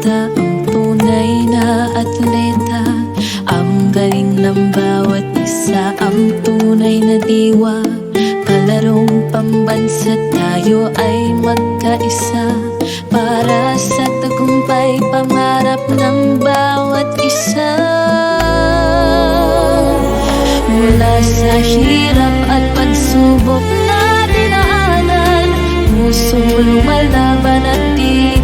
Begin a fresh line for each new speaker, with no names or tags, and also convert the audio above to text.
atleta, ang tunay na atleta. Ang galing ng bawat isa, ang tunay na diwa. Palarong pambansa, tayo ay magkaisa. Para sa tagumpay, pangarap ng bawat isa. Mula sa hirap at pagsubok na dinaanan, pusong lumalaban at di